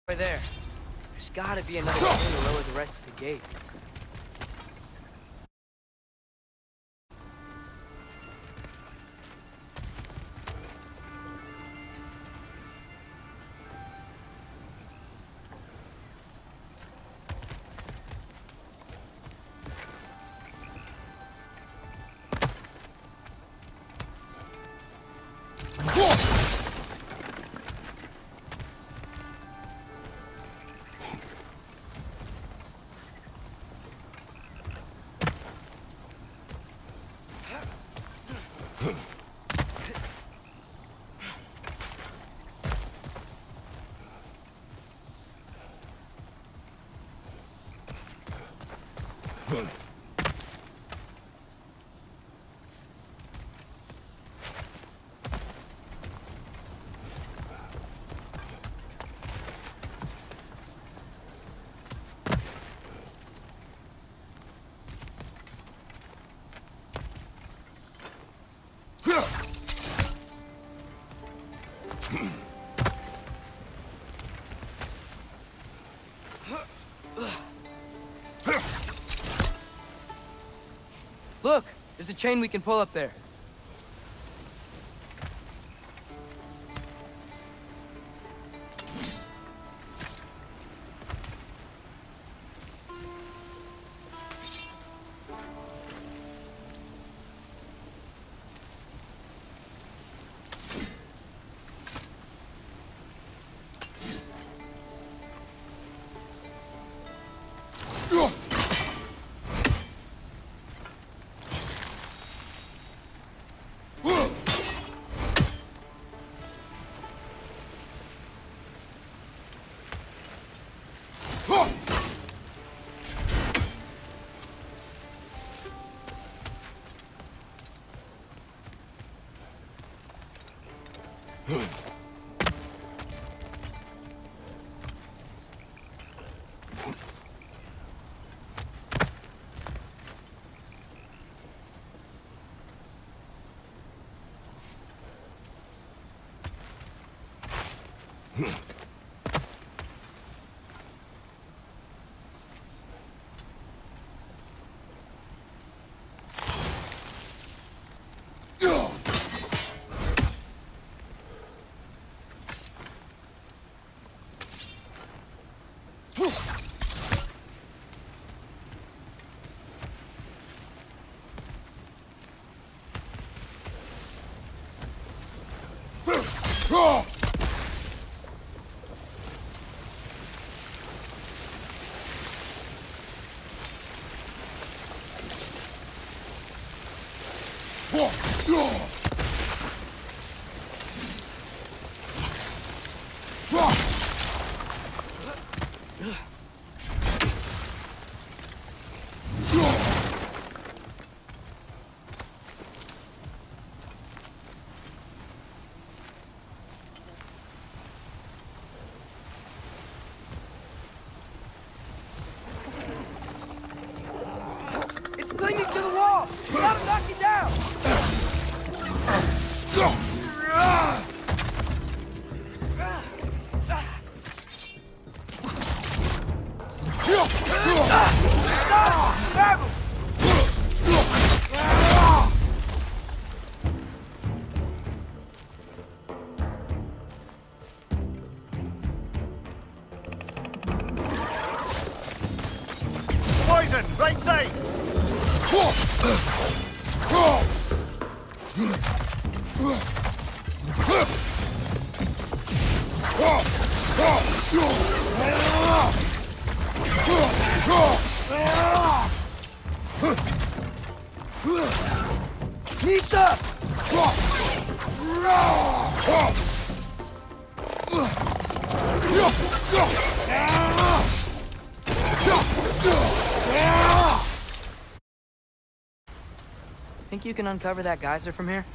Right there. There's gotta be another way to lower the rest of the gate. Look, there's a chain we can pull up there. It's clinging to the wall! We gotta knock it down! Grab him! Poison, right side! Nita! Think you can uncover that geyser from here?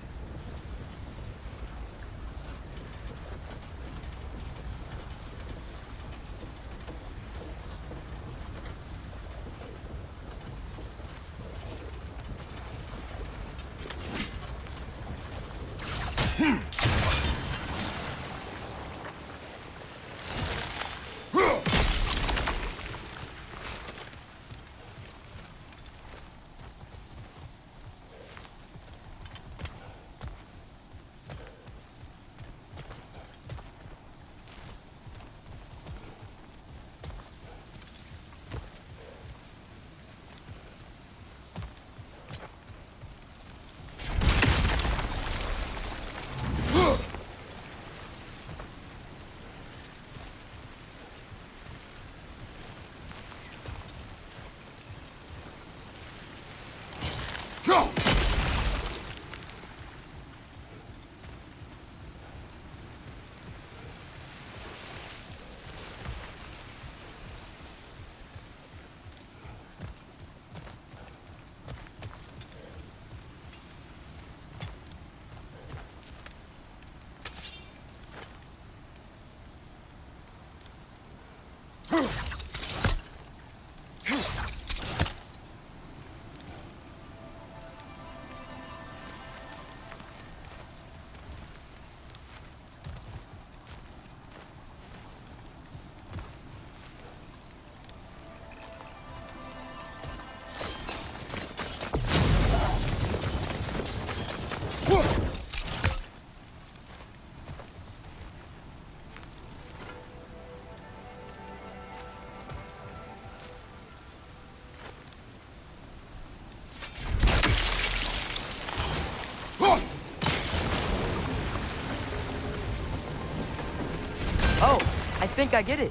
Oh, I think I get it.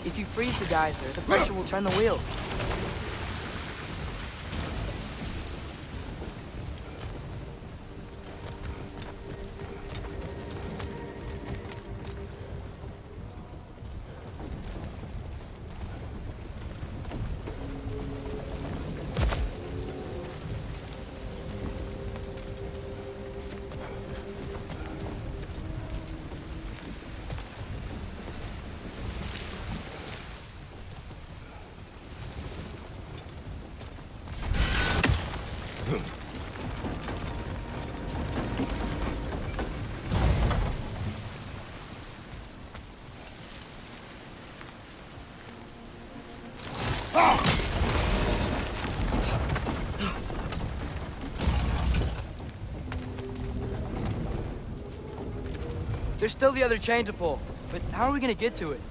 If you freeze the geyser, the pressure will turn the wheel. There's still the other chain to pull, but how are we gonna get to it?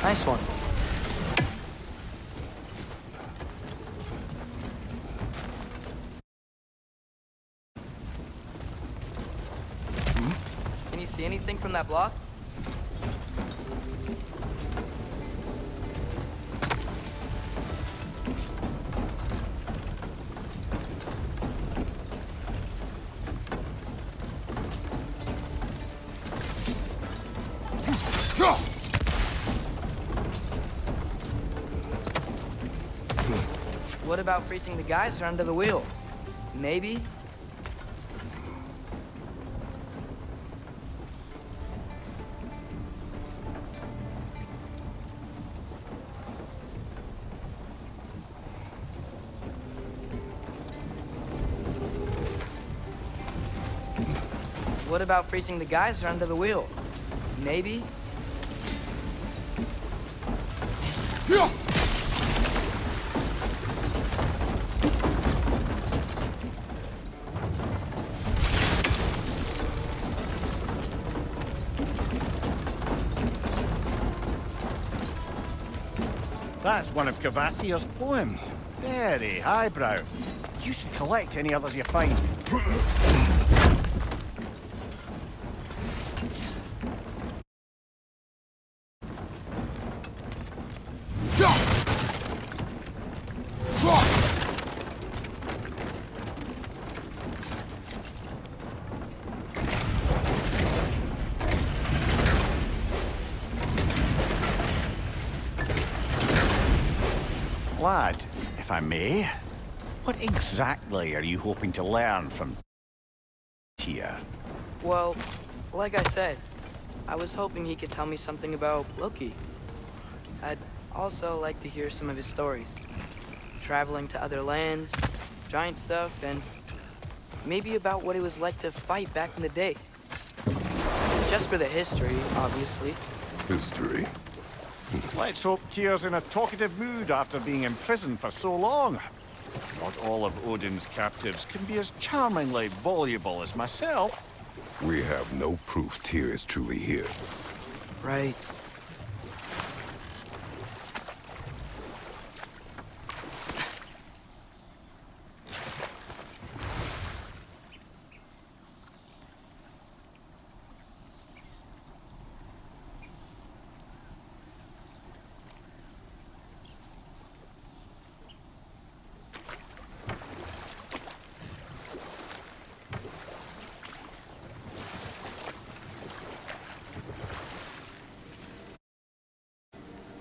Nice one. Can you see anything from that block? What about freezing the geyser under the wheel? Maybe? What about freezing the geyser under the wheel? Maybe? That's one of Cavassier's poems. Very highbrow. You should collect any others you find. Lad, if I may, what exactly are you hoping to learn from Tyr? Well, like I said, I was hoping he could tell me something about Loki. I'd also like to hear some of his stories. Traveling to other lands, giant stuff, and maybe about what it was like to fight back in the day. Just for the history, obviously. History? Let's hope Tyr's in a talkative mood after being imprisoned for so long. Not all of Odin's captives can be as charmingly voluble as myself. We have no proof Tyr is truly here. Right.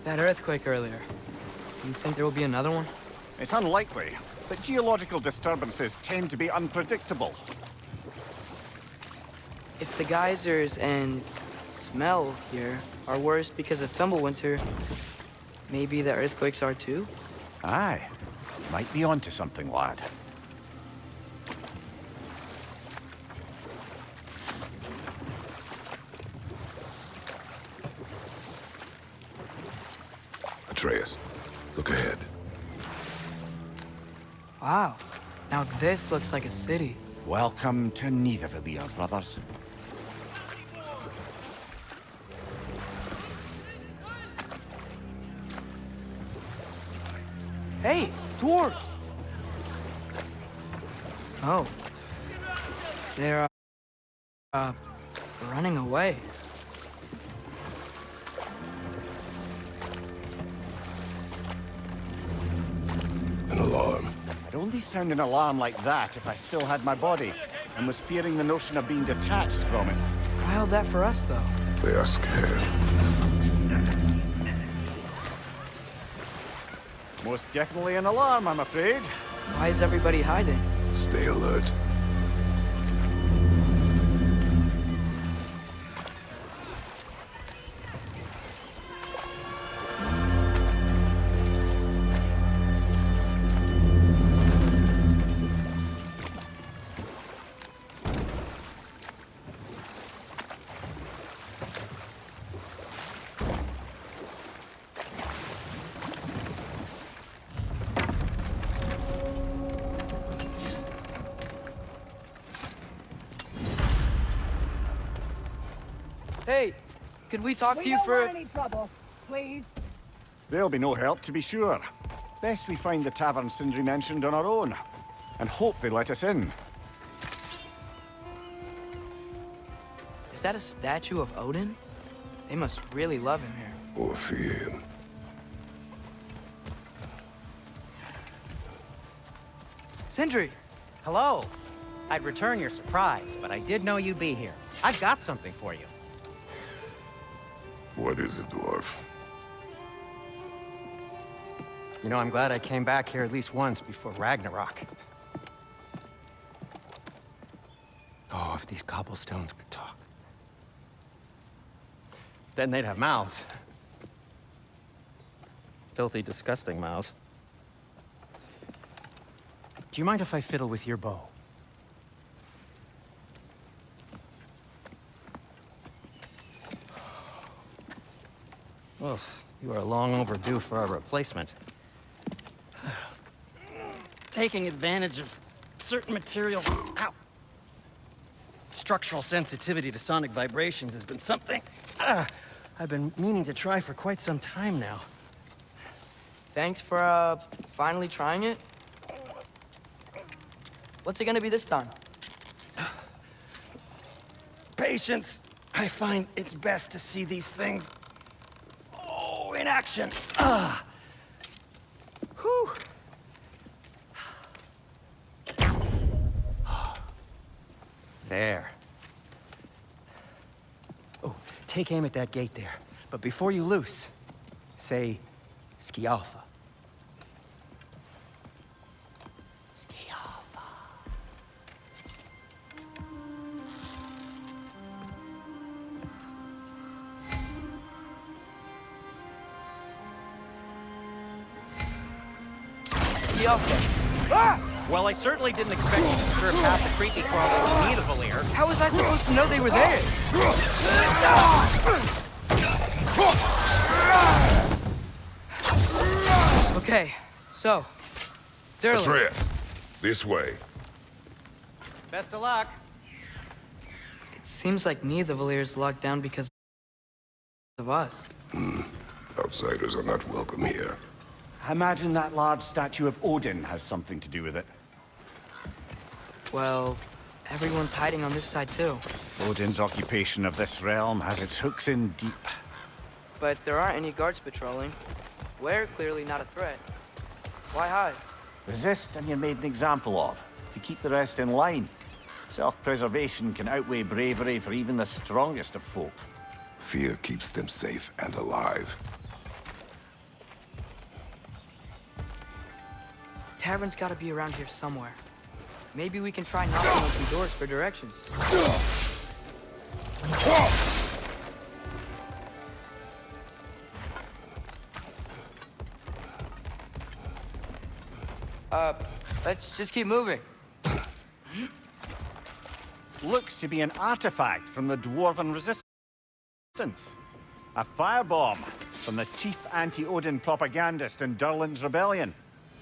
That earthquake earlier. Do you think there will be another one? It's unlikely, but geological disturbances tend to be unpredictable. If the geysers and smell here are worse because of Fimbulwinter, maybe the earthquakes are too? Aye, might be onto something, lad. Atreus, look ahead. Wow. Now this looks like a city. Welcome to Nidavellir, brothers. Hey, dwarves! Oh. They're, running away. An alarm. I'd only sound an alarm like that if I still had my body, and was fearing the notion of being detached from it. Wild that for us, though. They are scared. Most definitely an alarm, I'm afraid. Why is everybody hiding? Stay alert. Hey, could we talk to you for... We don't want any trouble, please. There'll be no help, to be sure. Best we find the tavern Sindri mentioned on our own, and hope they let us in. Is that a statue of Odin? They must really love him here. Or fear him. Sindri! Hello. I'd return your surprise, but I did know you'd be here. I've got something for you. What is it, dwarf? You know, I'm glad I came back here at least once before Ragnarok. Oh, if these cobblestones could talk. Then they'd have mouths. Filthy, disgusting mouths. Do you mind if I fiddle with your bow? Oh, you are long overdue for a replacement. Taking advantage of certain materials. Ow! Structural sensitivity to sonic vibrations has been something I've been meaning to try for quite some time now. Thanks for, finally trying it. What's it gonna be this time? Patience. I find it's best to see these things, in action. Whew. There. Oh, take aim at that gate there. But before you loose, say, Skialfa. Skialfa. Well, I certainly didn't expect you to surf past the creepy crawlers to meet a Valir. How was I supposed to know they were there? Okay, so, Durlin. Atreus, this way. Best of luck. It seems like neither Valir's locked down because of us. Outsiders are not welcome here. I imagine that large statue of Odin has something to do with it. Well, everyone's hiding on this side too. Odin's occupation of this realm has its hooks in deep. But there aren't any guards patrolling. We're clearly not a threat. Why hide? Resist and you're made an example of, to keep the rest in line. Self-preservation can outweigh bravery for even the strongest of folk. Fear keeps them safe and alive. Tavern's gotta be around here somewhere. Maybe we can try knocking on some doors for directions. Let's just keep moving. Looks to be an artifact from the Dwarven Resistance. A firebomb from the chief anti-Odin propagandist in Durlin's rebellion.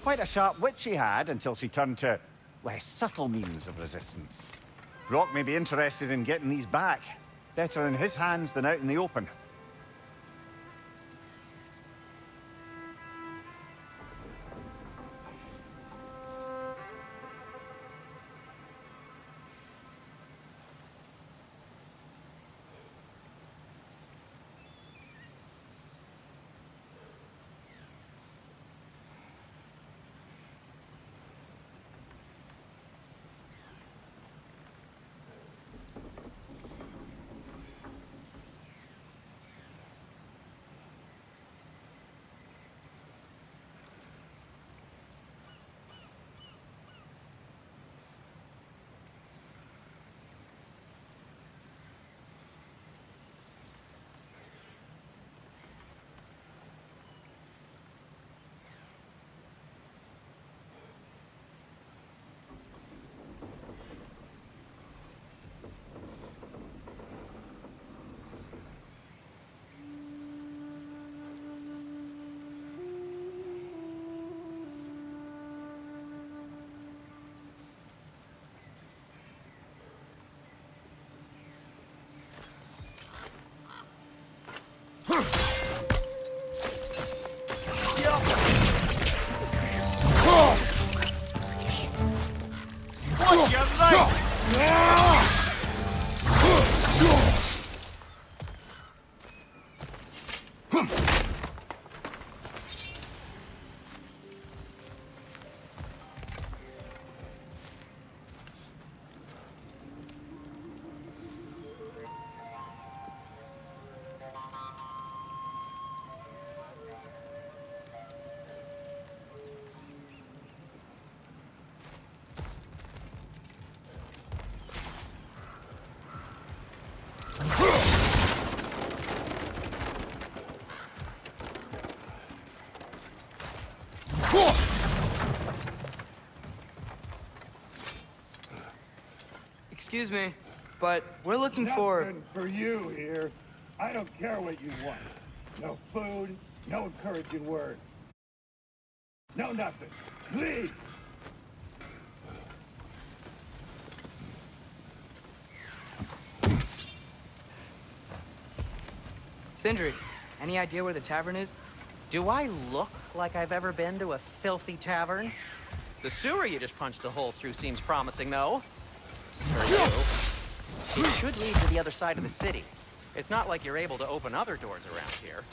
Quite a sharp wit she had until she turned to less subtle means of resistance. Brock may be interested in getting these back. Better in his hands than out in the open. God, you're right! Excuse me, but we're looking for... Nothing for you here. I don't care what you want. No food, no encouraging words. No nothing. Leave! Sindri, any idea where the tavern is? Do I look like I've ever been to a filthy tavern? The sewer you just punched a hole through seems promising, though. For you. It should lead to the other side of the city. It's not like you're able to open other doors around here.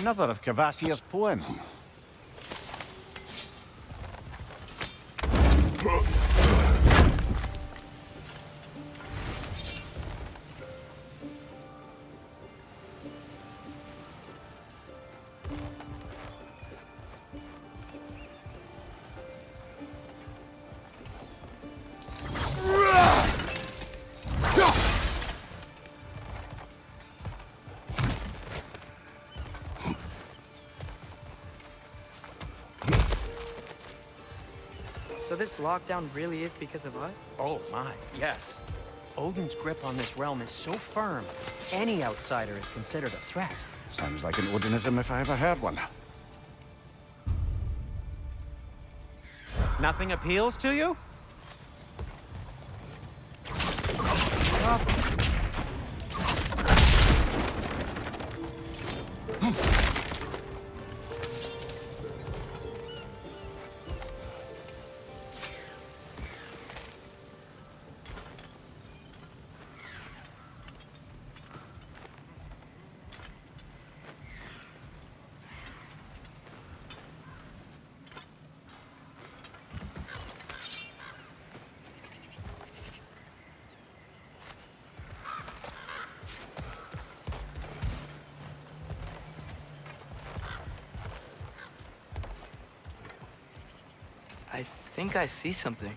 Another of Kvasir's poems. So this lockdown really is because of us? Oh my, yes. Odin's grip on this realm is so firm, any outsider is considered a threat. Sounds like an Odinism if I ever heard one. Nothing appeals to you? I think I see something.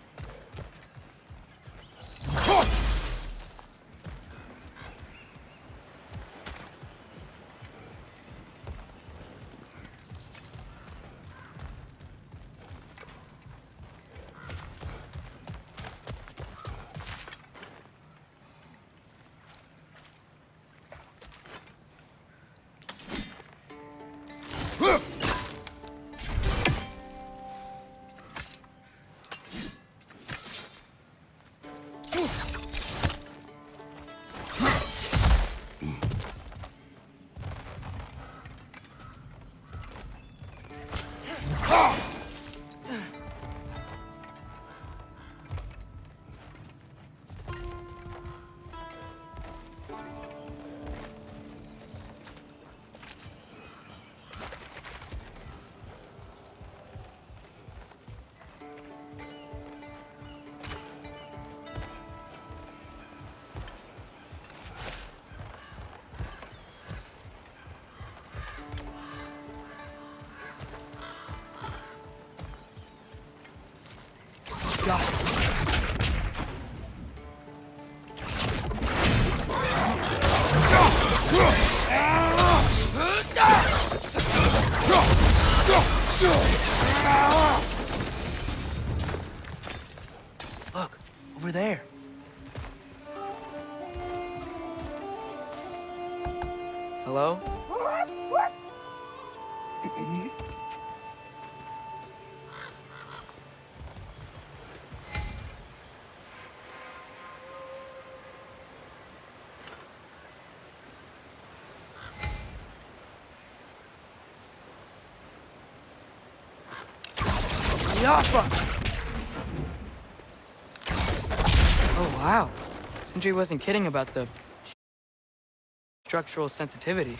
Look, over there. Hello? Yappa! Oh, wow. Sindri wasn't kidding about the structural sensitivity.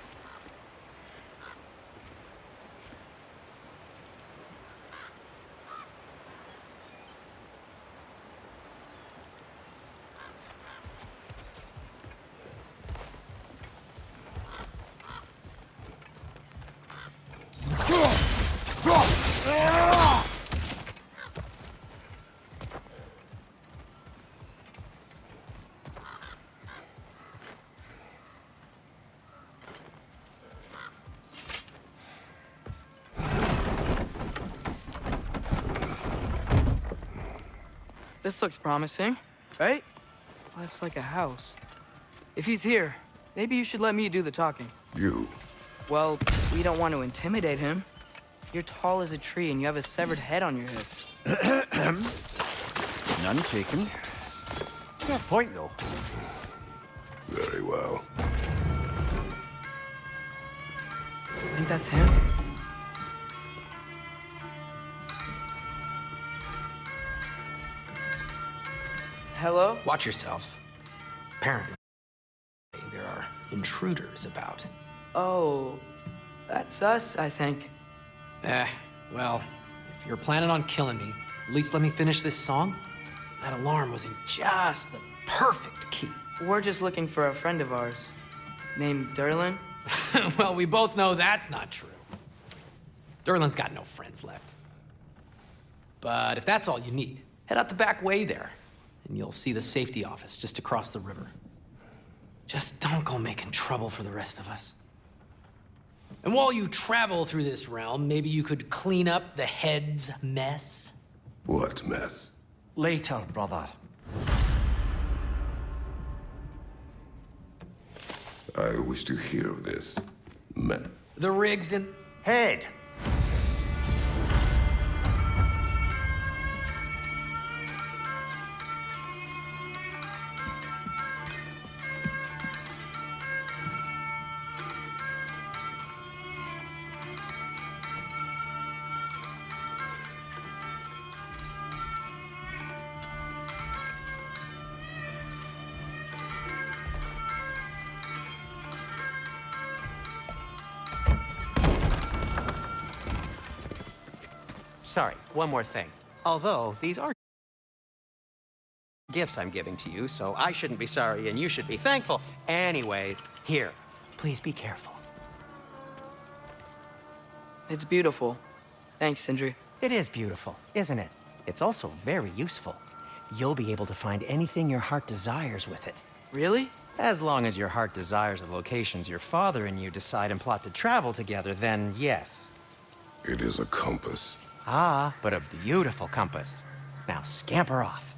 This looks promising, right? Well, that's like a house. If he's here, maybe you should let me do the talking. You. Well, we don't want to intimidate him. You're tall as a tree and you have a severed head on your head. None taken. Fair point, though. Very well. Think that's him? Hello? Watch yourselves. Apparently, there are intruders about. Oh, that's us, I think. Well, if you're planning on killing me, at least let me finish this song. That alarm was in just the perfect key. We're just looking for a friend of ours named Derlin. Well, we both know that's not true. Derlin's got no friends left. But if that's all you need, head out the back way there, and you'll see the safety office just across the river. Just don't go making trouble for the rest of us. And while you travel through this realm, maybe you could clean up the head's mess? What mess? Later, brother. I wish to hear of this. The rig's in... Head. Sorry, one more thing. Although, these are gifts I'm giving to you, so I shouldn't be sorry and you should be thankful. Anyways, here, please be careful. It's beautiful. Thanks, Sindri. It is beautiful, isn't it? It's also very useful. You'll be able to find anything your heart desires with it. Really? As long as your heart desires the locations your father and you decide and plot to travel together, then yes. It is a compass. Ah, but a beautiful compass. Now scamper off.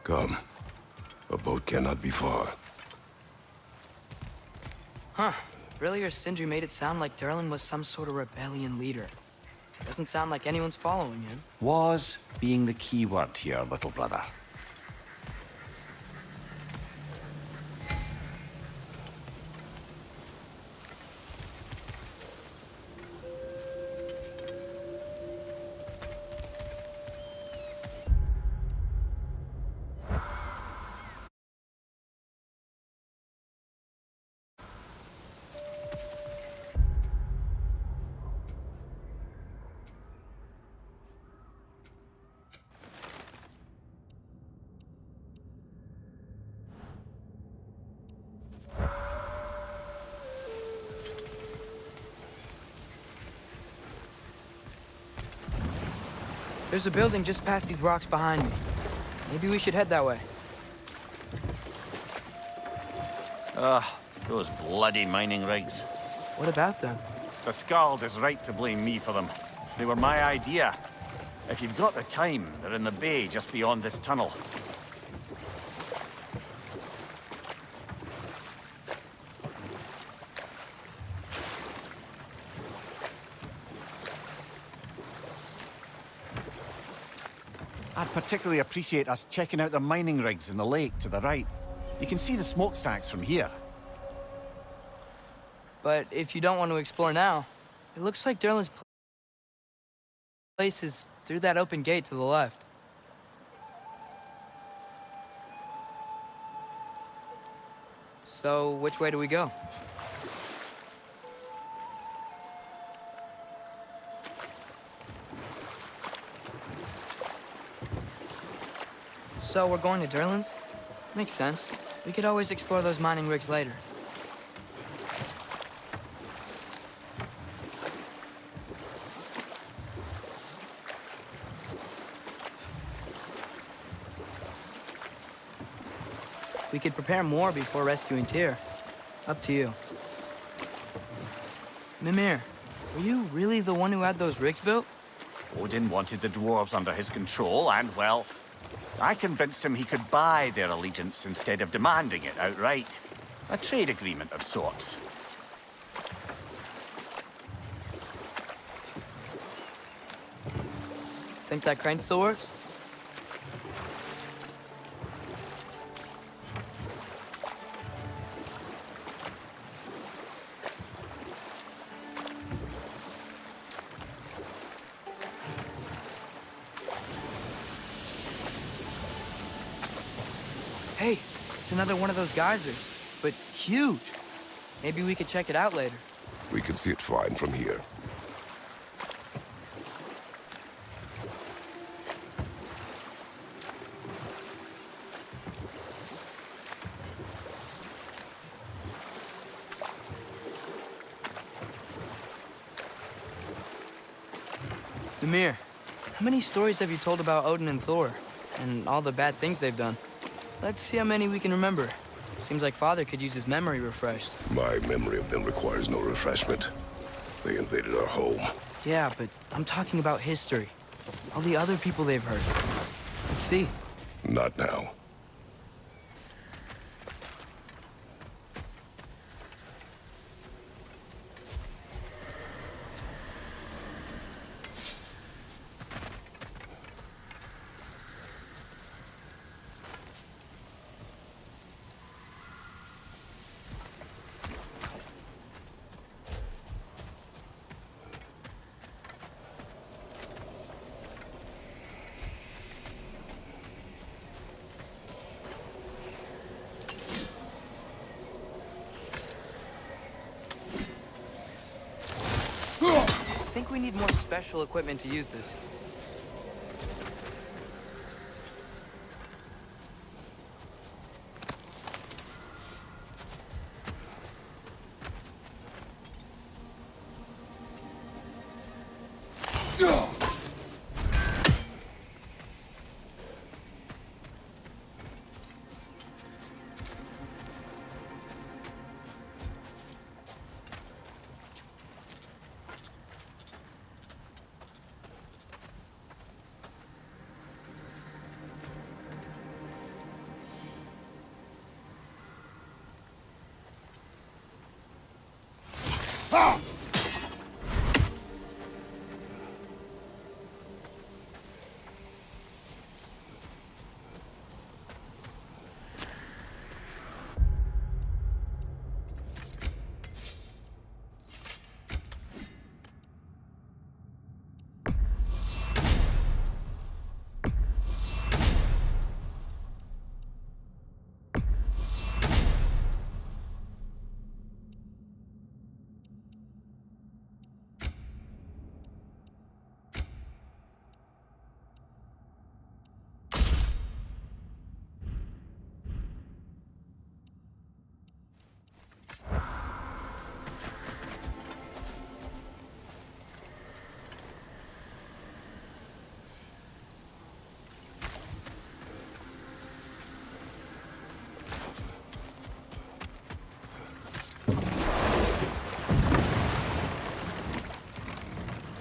Come. A boat cannot be far. Huh. Earlier, Sindri made it sound like Durlin was some sort of rebellion leader. Doesn't sound like anyone's following him. Was being the key word here, little brother. There's a building just past these rocks behind me. Maybe we should head that way. Those bloody mining rigs. What about them? The Skald is right to blame me for them. They were my idea. If you've got the time, they're in the bay just beyond this tunnel. I'd particularly appreciate us checking out the mining rigs in the lake to the right. You can see the smokestacks from here. But if you don't want to explore now, it looks like Durlin's place is through that open gate to the left. So, which way do we go? So, we're going to Durlin's? Makes sense. We could always explore those mining rigs later. We could prepare more before rescuing Tyr. Up to you. Mimir, were you really the one who had those rigs built? Odin wanted the dwarves under his control, and, well, I convinced him he could buy their allegiance instead of demanding it outright. A trade agreement of sorts. Think that crane still works? Hey, it's another one of those geysers, but huge. Maybe we could check it out later. We can see it fine from here. Mimir, how many stories have you told about Odin and Thor, and all the bad things they've done? Let's see how many we can remember. Seems like Father could use his memory refreshed. My memory of them requires no refreshment. They invaded our home. Yeah, but I'm talking about history. All the other people they've hurt. Let's see. Not now. I think we need more special equipment to use this.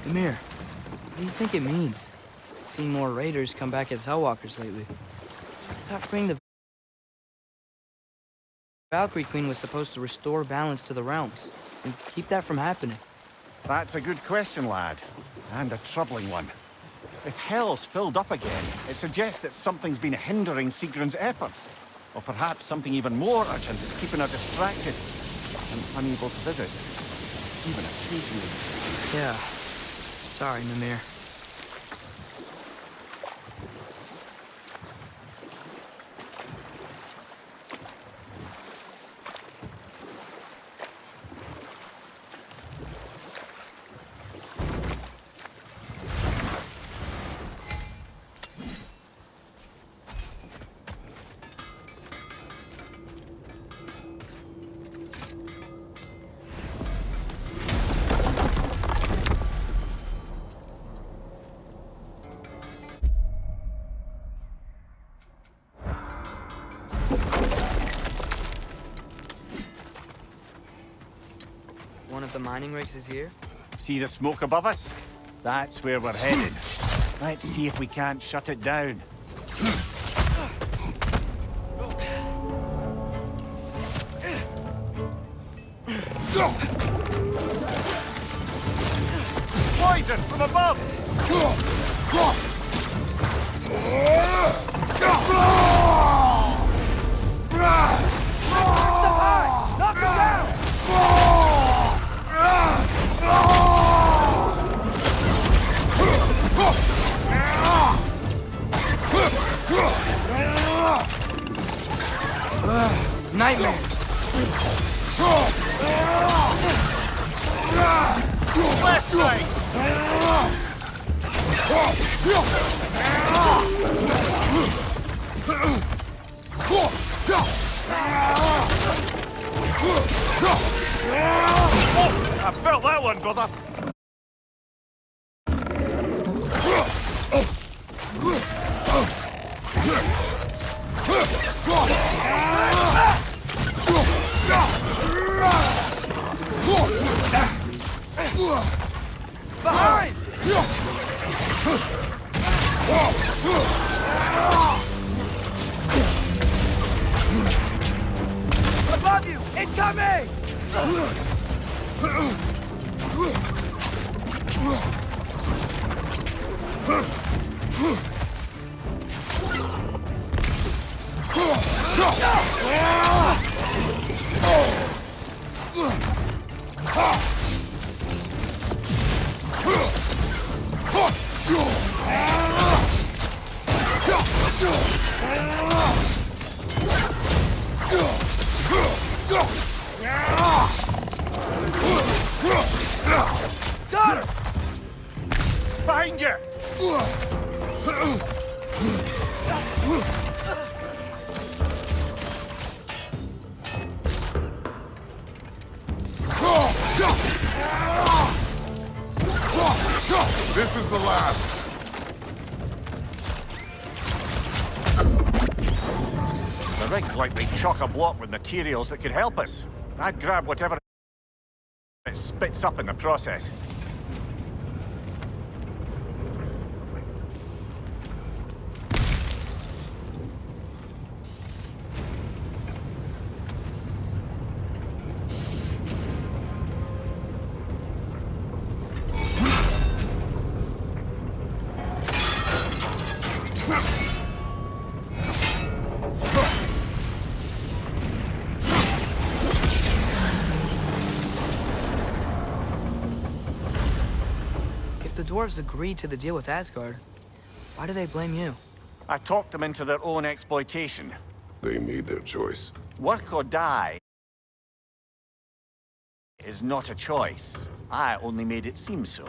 Amir, what do you think it means? Seeing more raiders come back as Hellwalkers lately. I thought freeing the Valkyrie Queen was supposed to restore balance to the realms and keep that from happening. That's a good question, lad. And a troubling one. If Hell's filled up again, it suggests that something's been hindering Sigrun's efforts. Or perhaps something even more urgent is keeping her distracted and unable to visit. Even occasionally. Yeah. Sorry, Mimir. One of the mining rigs is here? See the smoke above us? That's where we're headed. Let's see if we can't shut it down. Poison from above! Knock him down! Nightmare! Left side! I felt that one, brother. Behind! Above you! Incoming! Got her! Behind you! This is the last. The rig's likely chock-a-block with materials that could help us. I'd grab whatever it spits up in the process. dwarves agreed to the deal with Asgard, why do they blame you? I talked them into their own exploitation. They made their choice. Work or die is not a choice. I only made it seem so.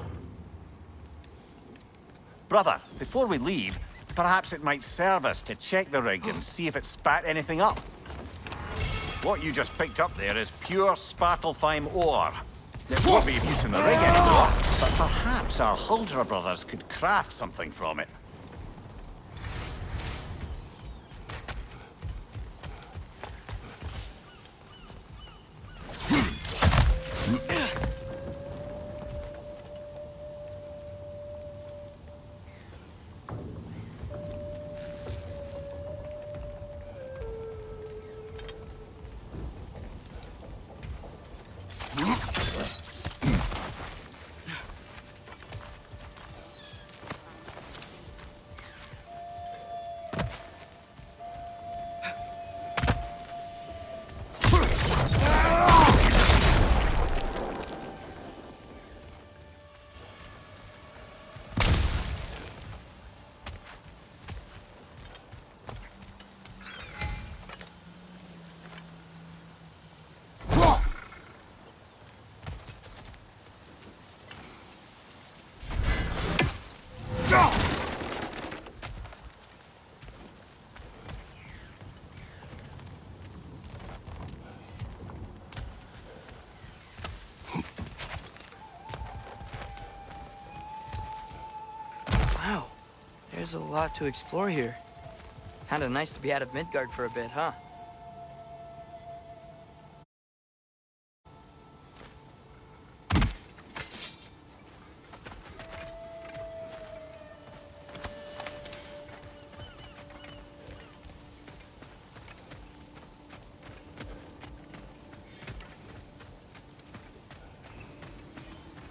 Brother, before we leave, perhaps it might serve us to check the rig and see if it spat anything up. What you just picked up there is pure Svartalfheim ore. It won't be of use in the rig anymore, but perhaps our Huldra brothers could craft something from it. Wow, there's a lot to explore here. Kinda nice to be out of Midgard for a bit, huh?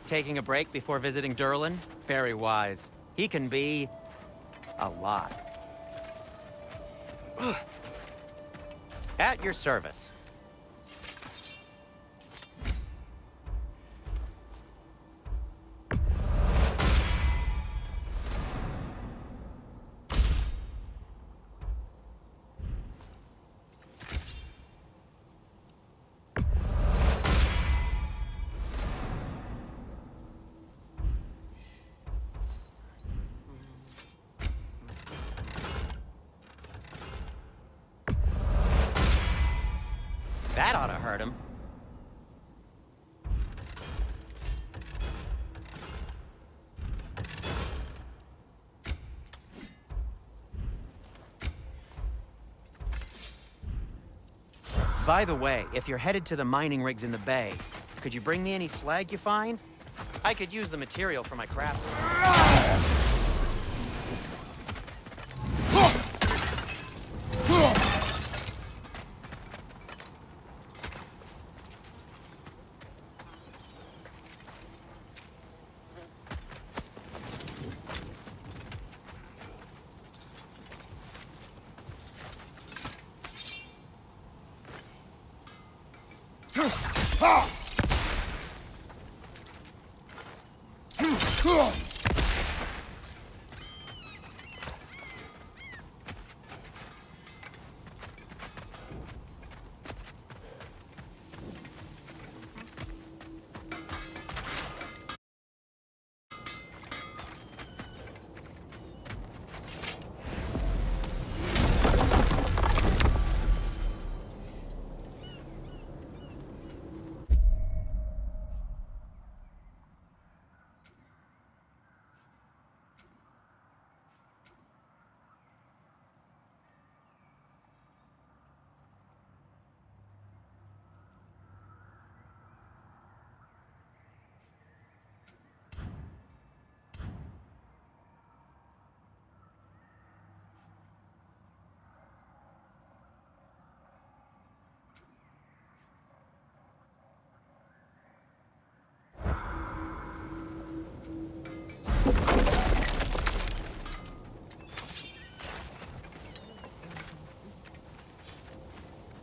Taking a break before visiting Durlin? Very wise. He can be... a lot. At your service. That ought to hurt him. By the way, if you're headed to the mining rigs in the bay, could you bring me any slag you find? I could use the material for my craft.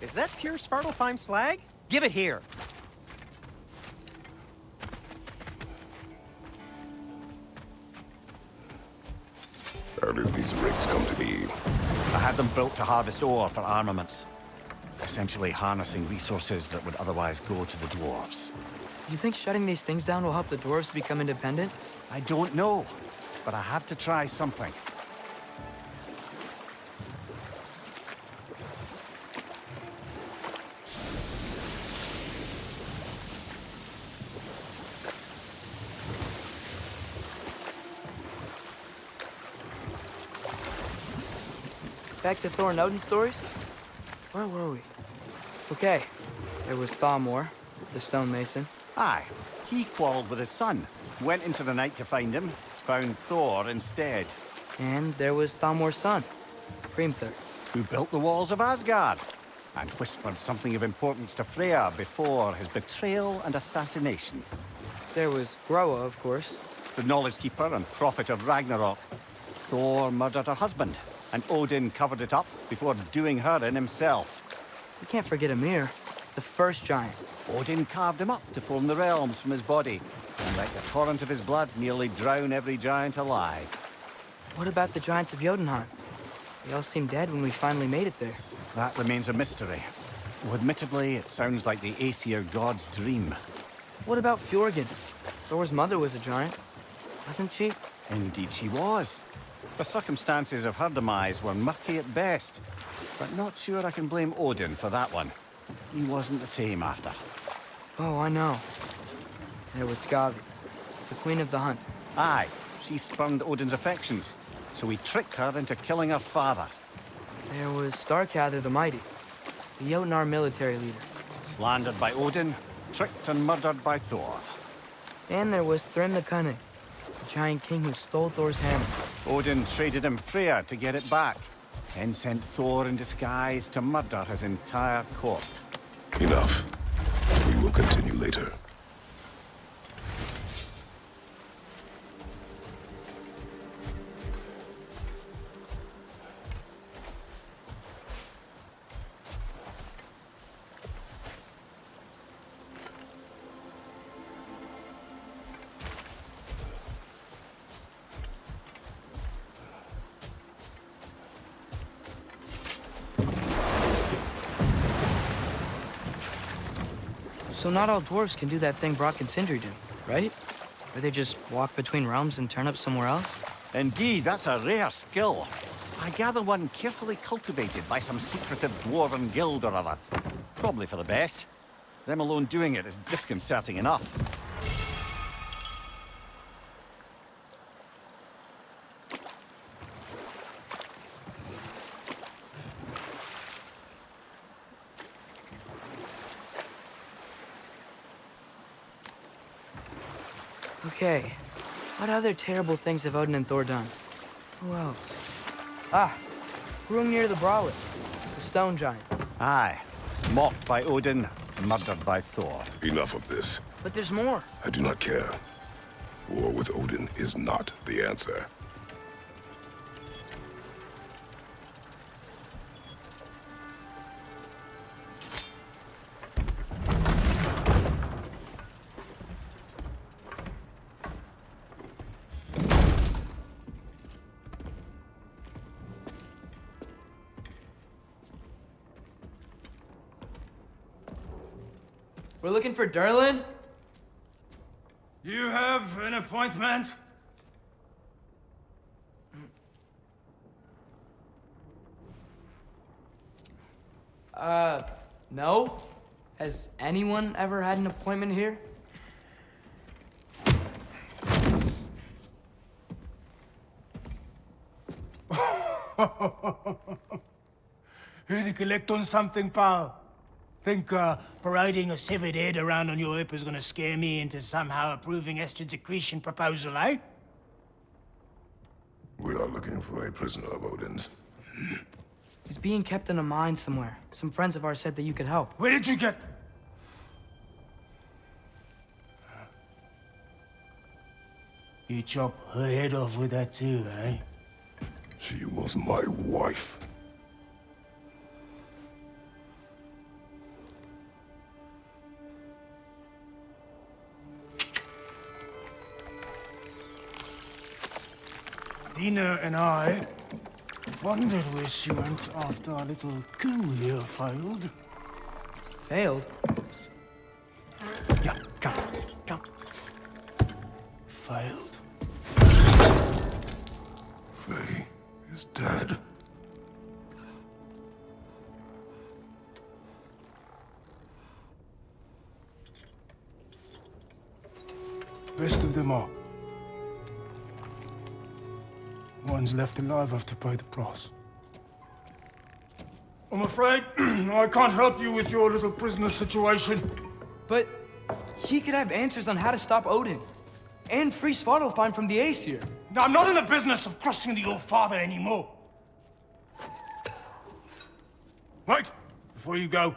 Is that pure Svartalfheim slag? Give it here. How did these rigs come to be? I had them built to harvest ore for armaments. Essentially harnessing resources that would otherwise go to the dwarves. You think shutting these things down will help the dwarves become independent? I don't know, but I have to try something. Back to Thor and Odin stories? Where were we? Okay, there was Thalmor, the stonemason. Aye, he quarreled with his son, went into the night to find him, found Thor instead. And there was Thalmor's son, Hrimthur. Who built the walls of Asgard, and whispered something of importance to Freya before his betrayal and assassination. There was Groa, of course. The knowledge keeper and prophet of Ragnarok. Thor murdered her husband, and Odin covered it up before doing her in himself. You can't forget Ymir, the first giant. Odin carved him up to form the realms from his body, and let the torrent of his blood nearly drown every giant alive. What about the giants of Jotunheim? They all seemed dead when we finally made it there. That remains a mystery. Though admittedly, it sounds like the Aesir god's dream. What about Fjorgyn? Thor's mother was a giant, wasn't she? Indeed she was. The circumstances of her demise were murky at best, but not sure I can blame Odin for that one. He wasn't the same after. Oh, I know. There was Skavi, the queen of the hunt. Aye, she spurned Odin's affections, so he tricked her into killing her father. There was Starkather the Mighty, the Jotnar military leader. Slandered by Odin, tricked and murdered by Thor. And there was Thrym the Cunning, the giant king who stole Thor's hammer. Odin traded him Freya to get it back, then sent Thor in disguise to murder his entire court. Enough. We will continue later. So not all dwarves can do that thing Brock and Sindri do, right? Where they just walk between realms and turn up somewhere else? Indeed, that's a rare skill. I gather one carefully cultivated by some secretive dwarven guild or other. Probably for the best. Them alone doing it is disconcerting enough. Okay, what other terrible things have Odin and Thor done? Who else? Ah, Hrungnir the Brawler, the stone giant. Aye. Mocked by Odin, murdered by Thor. Enough of this. But there's more. I do not care. War with Odin is not the answer. We're looking for Durlin? You have an appointment? No. Has anyone ever had an appointment here? Here to collect on something, pal? Think parading a severed head around on your hip is gonna scare me into somehow approving Estrid's accretion proposal, eh? We are looking for a prisoner of Odin's. He's being kept in a mine somewhere. Some friends of ours said that you could help. Where did you get... You chop her head off with that too, eh? She was my wife. Dina and I wondered where she went after our little coup here failed. Failed? Yeah, jump, jump. Failed. Faye is dead. Best of them all. One's left alive have to pay the price. I'm afraid I can't help you with your little prisoner situation. But he could have answers on how to stop Odin. And free Svartalfheim from the Aesir. Now, I'm not in the business of crossing the old father anymore. Wait, before you go,